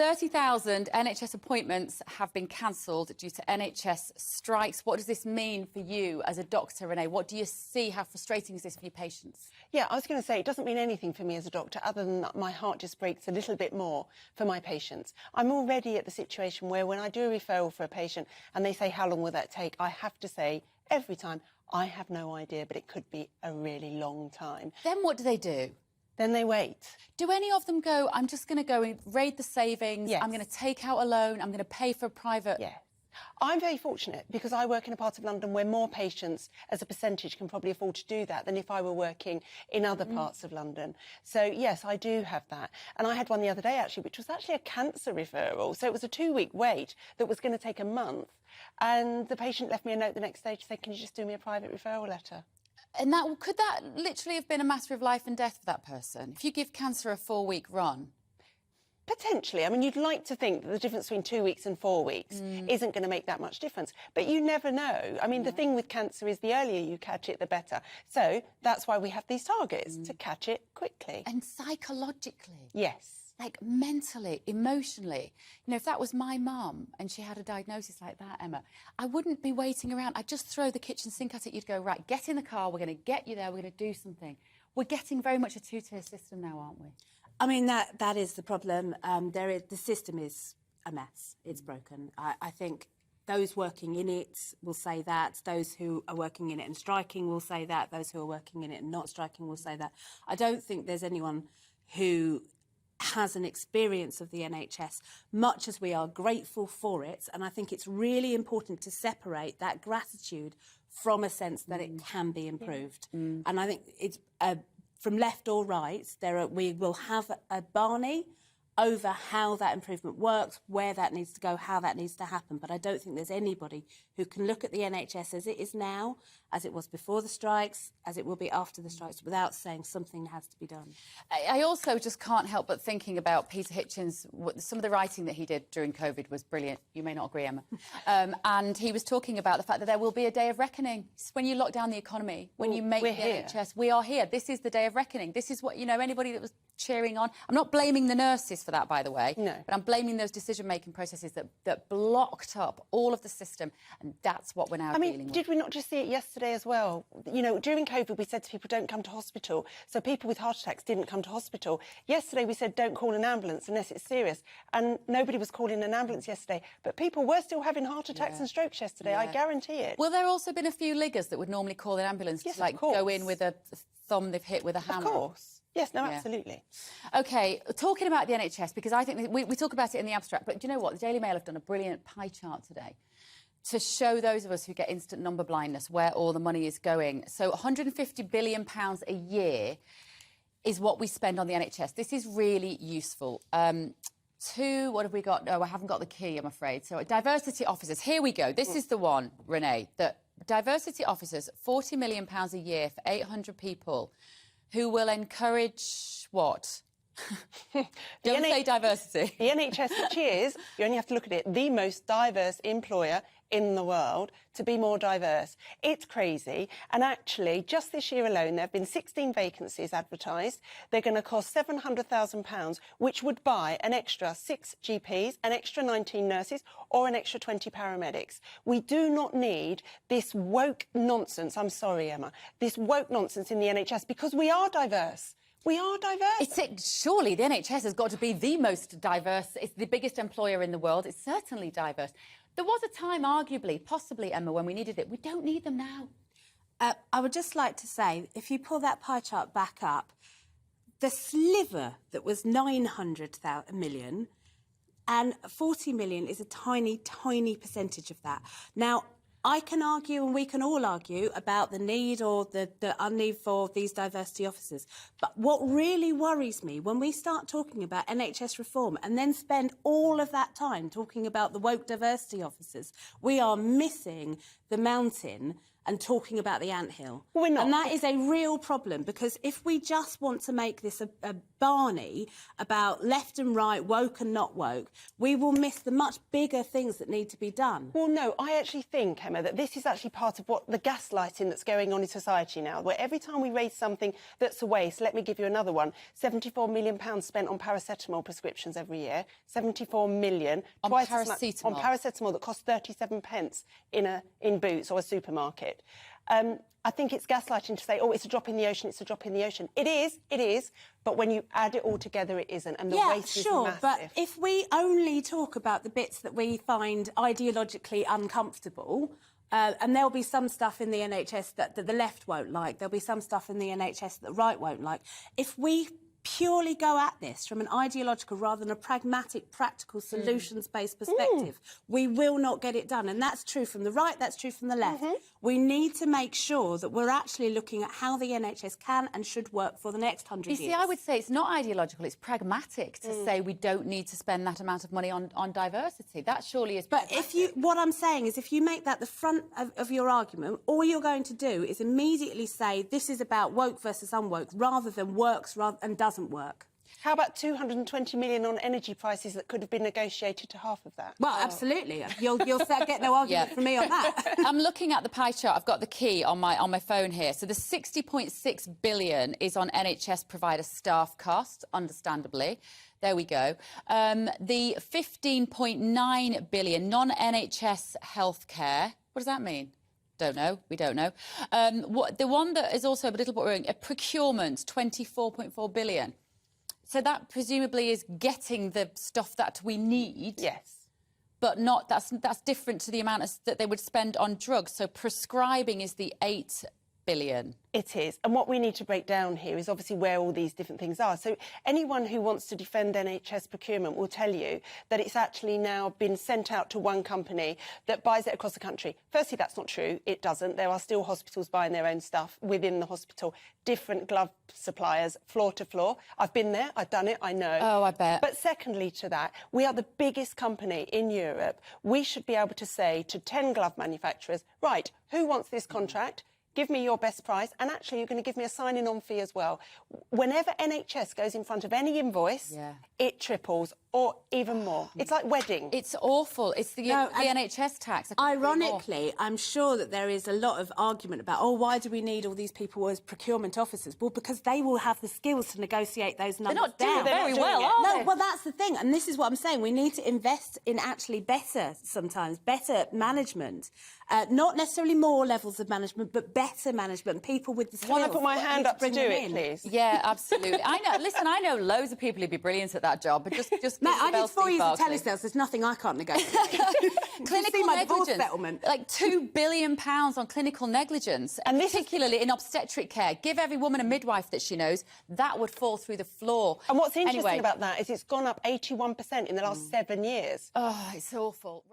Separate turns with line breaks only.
30,000 NHS appointments have been cancelled due to NHS strikes. What does this mean for you as a doctor, Renee? What do you see? How frustrating is this for your patients?
Yeah, I was going to say, it doesn't mean anything for me as a doctor other than that my heart just breaks a little bit more for my patients. I'm already at the situation where when I do a referral for a patient and they say, how long will that take? I have to say every time, I have no idea, but it could be a really long time.
Then what do they do?
Then they wait.
Do any of them go, I'm just going to go and raid the savings,
Yes.
I'm going to take out a loan, I'm going to pay for a private...
Yes. I'm very fortunate because I work in a part of London where more patients as a percentage can probably afford to do that than if I were working in other parts of London. So, yes, I do have that. And I had one the other day, actually, which was actually a cancer referral. So it was a 2-week wait that was going to take a month. And the patient left me a note the next day to say, can you just do me a private referral letter?
And that could that literally have been a matter of life and death for that person? If you give cancer a 4-week run?
Potentially. I mean, you'd like to think that the difference between 2 weeks and 4 weeks isn't going to make that much difference. But you never know. I mean, the thing with cancer is the earlier you catch it, the better. So that's why we have these targets, to catch it quickly.
And psychologically?
Yes.
Like mentally, emotionally. You know, if that was my mum and she had a diagnosis like that, Emma, I wouldn't be waiting around. I'd just throw the kitchen sink at it. You'd go, right, get in the car. We're going to get you there. We're going to do something. We're getting very much a two-tier system now, aren't we?
I mean, that is the problem. The system is a mess. It's broken. I think those working in it will say that. Those who are working in it and striking will say that. Those who are working in it and not striking will say that. I don't think there's anyone who has an experience of the NHS, much as we are grateful for it. And I think it's really important to separate that gratitude from a sense that it can be improved. And I think it's from left or right, we will have a Barney over how that improvement works, where that needs to go, how that needs to happen. But I don't think there's anybody who can look at the NHS as it is now, as it was before the strikes, as it will be after the strikes, without saying something has to be done.
I also just can't help but thinking about Peter Hitchens. Some of the writing that he did during COVID was brilliant. You may not agree, Emma. And he was talking about the fact that there will be a day of reckoning. When you lock down the economy, when you make the NHS, we are here. This is the day of reckoning. This is what, you know, anybody that was cheering on. I'm not blaming the nurses for that, by the way.
No.
But I'm blaming those decision-making processes that blocked up all of the system. And that's what we're now dealing with.
Did we not just see it yesterday as well? You know, during COVID, we said to people, don't come to hospital. So people with heart attacks didn't come to hospital. Yesterday, we said, don't call an ambulance unless it's serious. And nobody was calling an ambulance yesterday. But people were still having heart attacks and strokes yesterday. I guarantee it.
Well, there have also been a few liggers that would normally call an ambulance to, like, go in with a thumb they've hit with a hammer.
Of course. Yes, no, absolutely.
OK, talking about the NHS, because I think we talk about it in the abstract, but do you know what? The Daily Mail have done a brilliant pie chart today to show those of us who get instant number blindness where all the money is going. So £150 billion a year is what we spend on the NHS. This is really useful. What have we got? No, I haven't got the key, I'm afraid. So diversity officers. Here we go. This is the one, Renee, that diversity officers, £40 million a year for 800 people who will encourage what? Don't say diversity.
The NHS, which is, you only have to look at it, the most diverse employer in the world, to be more diverse. It's crazy. And actually, just this year alone, there have been 16 vacancies advertised. They're going to cost £700,000, which would buy an extra 6 GPs, an extra 19 nurses, or an extra 20 paramedics. We do not need this woke nonsense, I'm sorry, Emma, this woke nonsense in the NHS, because we are diverse. We are diverse.
Surely the NHS has got to be the most diverse. It's the biggest employer in the world. It's certainly diverse. There was a time, arguably, possibly, Emma, when we needed it. We don't need them now.
I would just like to say, if you pull that pie chart back up, the sliver that was 900 million and 40 million is a tiny, tiny percentage of that. Now, I can argue, and we can all argue, about the need or the unneed for these diversity officers. But what really worries me, when we start talking about NHS reform and then spend all of that time talking about the woke diversity officers, we are missing the mountain and talking about the anthill.
Well, we're not.
And that is a real problem, because if we just want to make this a Barney about left and right, woke and not woke, we will miss the much bigger things that need to be done.
Well, no, I actually think, Emma, that this is actually part of what the gaslighting that's going on in society now, where every time we raise something that's a waste, let me give you another one, £74 million spent on paracetamol prescriptions every year, 74 million.
On
twice
paracetamol?
as much, on paracetamol that costs 37 pence in Boots or a supermarket. I think it's gaslighting to say, oh, it's a drop in the ocean, it's a drop in the ocean. It is, but when you add it all together, it isn't, and the waste is massive.
But if we only talk about the bits that we find ideologically uncomfortable, and there'll be some stuff in the NHS that the left won't like, there'll be some stuff in the NHS that the right won't like. If we purely go at this from an ideological rather than a pragmatic, practical, solutions-based perspective, we will not get it done. And that's true from the right, that's true from the left. We need to make sure that we're actually looking at how the NHS can and should work for the next 100 years.
You see, I would say it's not ideological, it's pragmatic to say we don't need to spend that amount of money on diversity. That surely is
But
pragmatic.
what I'm saying is, if you make that the front of your argument, all you're going to do is immediately say this is about woke versus unwoke, rather than works and doesn't work.
How about 220 million on energy prices that could have been negotiated to half of that?
Well, absolutely. You'll get no argument from me on that.
I'm looking at the pie chart. I've got the key on my phone here. So the 60.6 billion is on NHS provider staff costs, understandably. There we go. The 15.9 billion non-NHS healthcare. What does that mean? Don't know. We don't know. The one that is also a little bit worrying, procurement, 24.4 billion. So that presumably is getting the stuff that we need.
Yes.
But not that's different to the amount that they would spend on drugs. So prescribing is the 8 billion.
It is. And what we need to break down here is obviously where all these different things are. So anyone who wants to defend NHS procurement will tell you that it's actually now been sent out to one company that buys it across the country. Firstly, that's not true. It doesn't. There are still hospitals buying their own stuff within the hospital, different glove suppliers, floor to floor. I've been there. I've done it. I know.
Oh, I bet.
But secondly to that, we are the biggest company in Europe. We should be able to say to 10 glove manufacturers, right, who wants this contract? Give me your best price, and actually you're going to give me a signing-on fee as well. Whenever NHS goes in front of any invoice, it triples or even more. It's like wedding.
It's awful. It's the NHS tax.
Ironically, I'm sure that there is a lot of argument about, oh, why do we need all these people as procurement officers? Well, because they will have the skills to negotiate those numbers down.
They're not doing very well, are they?
Well, that's the thing. And this is what I'm saying. We need to invest in actually better management. Not necessarily more levels of management, but better management, people with the skills.
Want to put my hand up to do it, please?
Yeah, absolutely. I know. Listen, I know loads of people who'd be brilliant at that job, but just
Mate, I did 4 years of telesales. There's nothing I can't negotiate.
Clinical
my divorce
negligence,
settlement.
like £2 billion on clinical negligence, and particularly in obstetric care. Give every woman a midwife that she knows. That would fall through the floor.
And what's interesting about that is it's gone up 81% in the last 7 years.
Oh, it's awful.